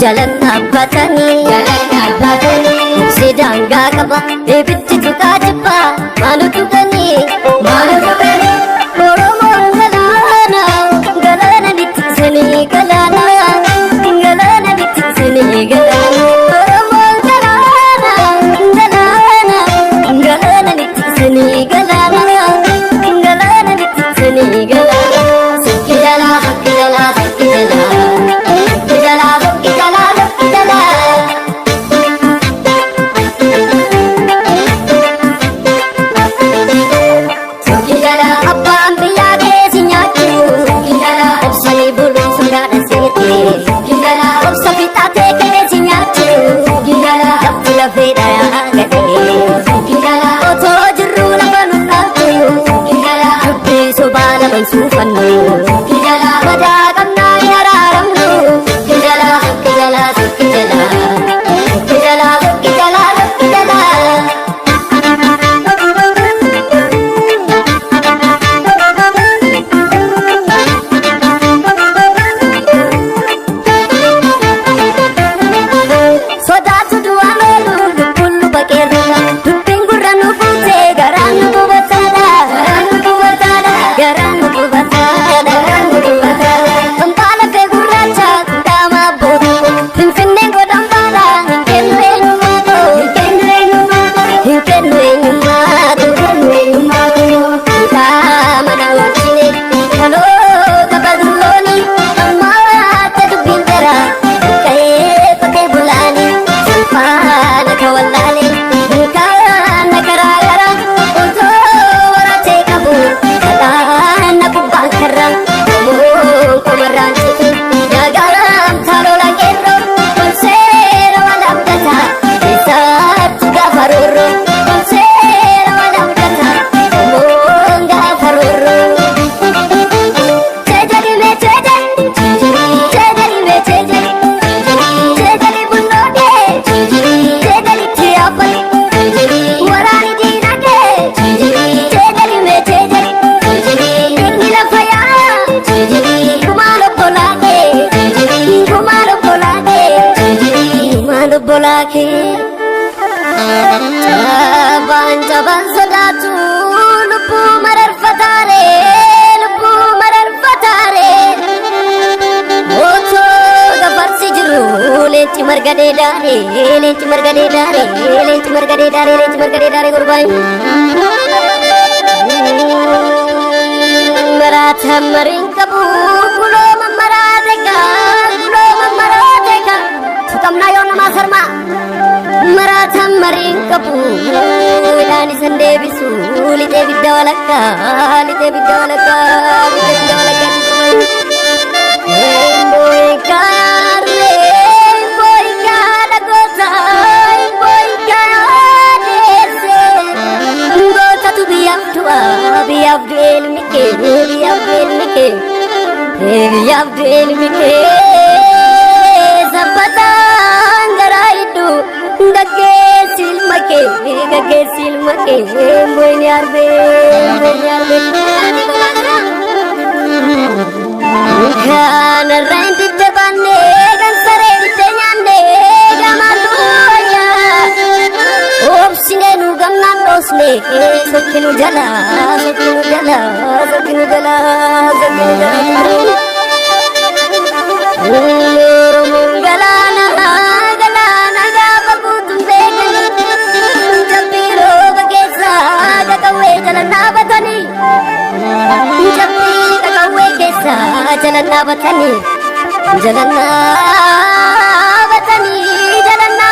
jalanna batani sidanga kaba ebitti tukajba manutu gani oromo galana nitsini galana oromo galana nitsini galana Jaban sodatu lupu marar fatare Oto gafarsi jiru leci margade dare gurbai Maratha maring kabu kulo mamarateka Sukamna yo nama sarma Maratha maring kabu Dani sande bisu lite bidawalaka boy kar dese gota tu biabdel mike Zapatanggaraitu dage silmake boy nyarbe kana rendi tebane gan sare ditanyande gamatuya opsine nu gamnan dosle sokinu jala galana gabakutumbe japiro bagesa gakawe jalana batani jalana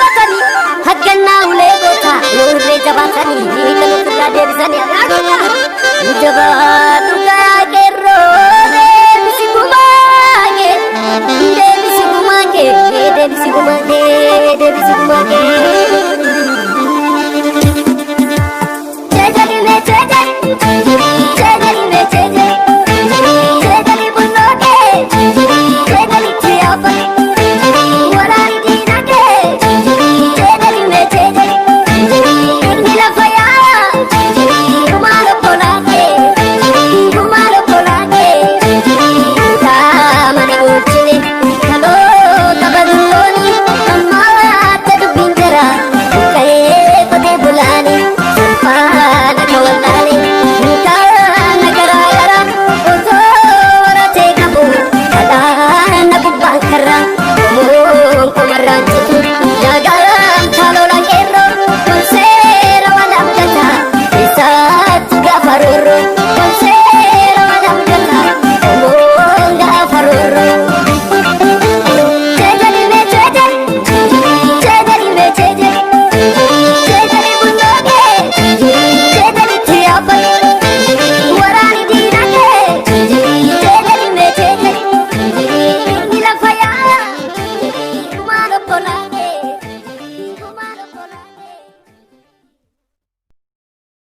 batani hagganna ule gota nurre jabatani kalau sudah dari sana jabatu